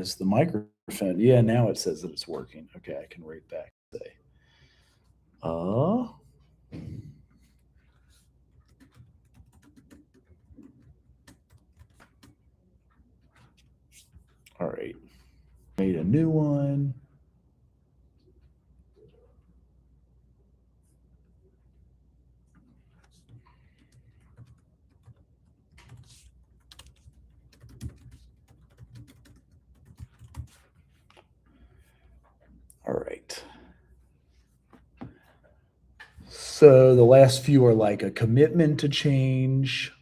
Is the microphone? Yeah, now it says that it's working. Okay, I can write back and say, uh, all right. Made a new one. All right. So the last few are like a commitment to change,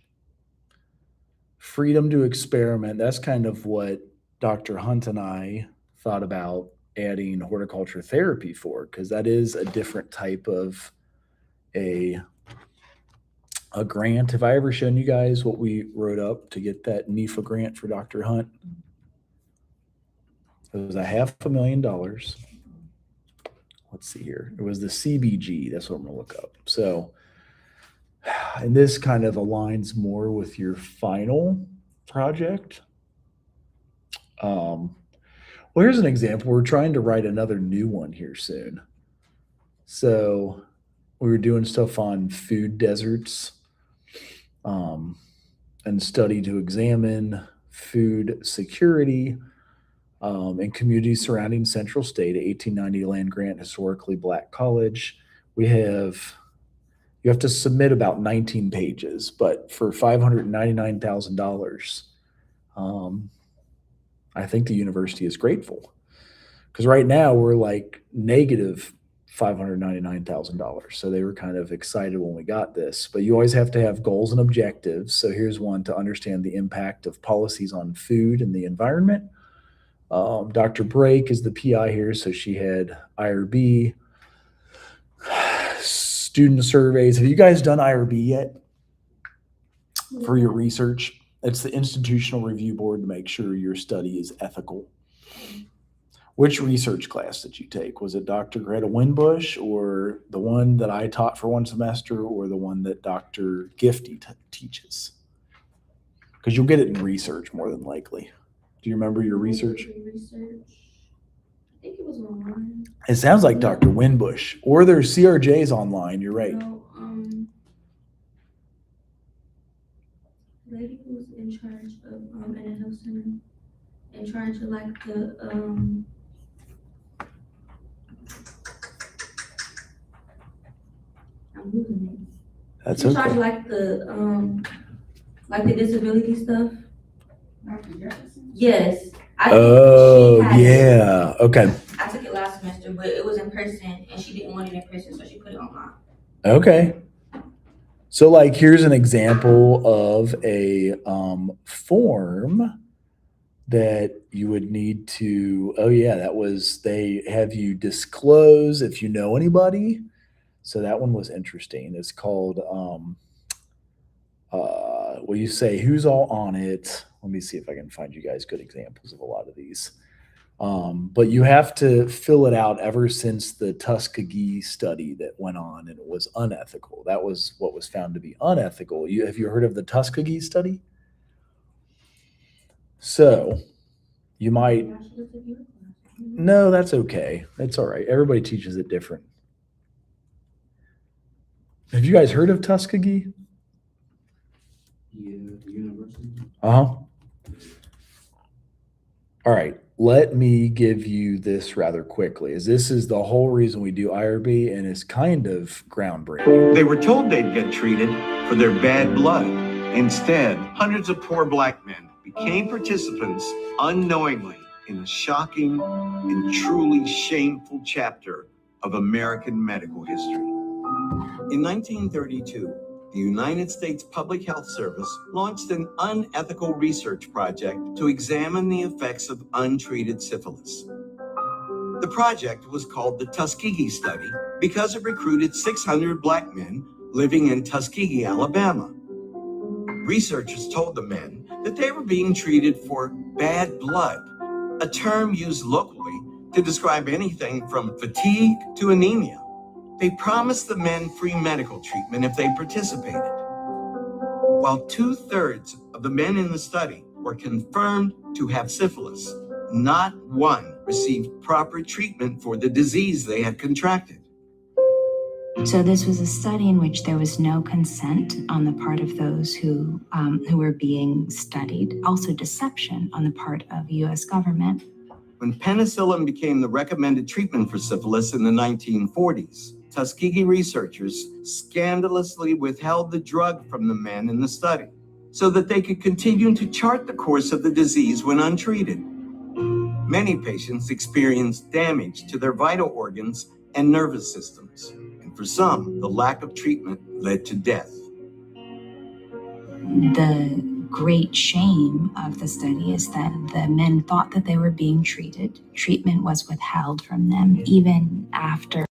freedom to experiment. That's kind of what Dr. Hunt and I thought about adding horticulture therapy for, because that is a different type of a a grant. Have I ever shown you guys what we wrote up to get that NEFA grant for Dr. Hunt? It was a $500,000. Let's see here. It was the CBG. That's what I'm gonna look up. So, and this kind of aligns more with your final project. Well, here's an example. We're trying to write another new one here soon. So we were doing stuff on food deserts, and study to examine food security in communities surrounding Central State, a 1890 land grant, historically black college. You have to submit about 19 pages, but for $599,000, I think the university is grateful, because right now we're like negative $599,000. So they were kind of excited when we got this. But you always have to have goals and objectives. So here's one: to understand the impact of policies on food and the environment. Dr. Brake is the PI here, so she had IRB, student surveys. Have you guys done IRB yet for your research? It's the Institutional Review Board to make sure your study is ethical. Which research class did you take? Was it Dr. Greta Winbush, or the one that I taught for one semester, or the one that Dr. Gifty teaches? Because you'll get it in research more than likely. Do you remember your research? Research. I think it was online. It sounds like Dr. Winbush, or there's CRJs online. You're right. No, lady who was in charge of in a health center, in charge of like the I'm losing it. That's In charge of okay. like the disability stuff. Dr. Jefferson? Yes. Oh, she had it. yeah. Okay. I took it last semester, but it was in person, and she didn't want it in person, so she put it online. Okay. So, like, here's an example of a form that you would need to. Oh, yeah, that was, they have you disclose if you know anybody. So that one was interesting. It's called, well, you say who's all on it. Let me see if I can find you guys good examples of a lot of these. But you have to fill it out ever since the Tuskegee study that went on, and it was unethical. That was what was found to be unethical. Have you heard of the Tuskegee study? So you might. I should have took your class. No, that's okay. It's all right. Everybody teaches it different. Have you guys heard of Tuskegee? Yeah, the university. Uh-huh. All right. Let me give you this rather quickly, as this is the whole reason we do IRB, and it's kind of groundbreaking. They were told they'd get treated for their bad blood. Instead, hundreds of poor black men became participants unknowingly in a shocking and truly shameful chapter of American medical history. In 1932, the United States Public Health Service launched an unethical research project to examine the effects of untreated syphilis. The project was called the Tuskegee Study because it recruited 600 black men living in Tuskegee, Alabama. Researchers told the men that they were being treated for bad blood, a term used locally to describe anything from fatigue to anemia. They promised the men free medical treatment if they participated. While 2/3 of the men in the study were confirmed to have syphilis, not one received proper treatment for the disease they had contracted. So this was a study in which there was no consent on the part of those who were being studied, also deception on the part of the U.S. government. When penicillin became the recommended treatment for syphilis in the 1940s, Tuskegee researchers scandalously withheld the drug from the men in the study so that they could continue to chart the course of the disease when untreated. Many patients experienced damage to their vital organs and nervous systems, and for some, the lack of treatment led to death. The great shame of the study is that the men thought that they were being treated. Treatment was withheld from them even after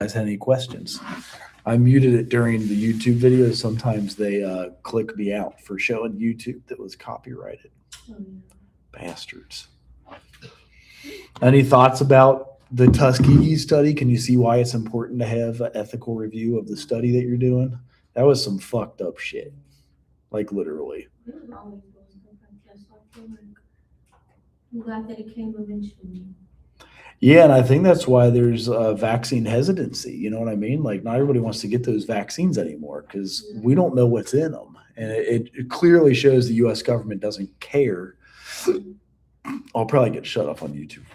Guys, had any questions? I muted it during the YouTube videos. Sometimes they click me out for showing YouTube that was copyrighted. Bastards. Any thoughts about the Tuskegee study? Can you see why it's important to have an ethical review of the study that you're doing? That was some fucked up shit. Like literally. It was always doing stuff like that, so I feel like I'm glad that it came eventually. Yeah, and I think that's why there's vaccine hesitancy. You know what I mean? Like, not everybody wants to get those vaccines anymore because we don't know what's in them. And it clearly shows the U.S. government doesn't care. I'll probably get shut off on YouTube.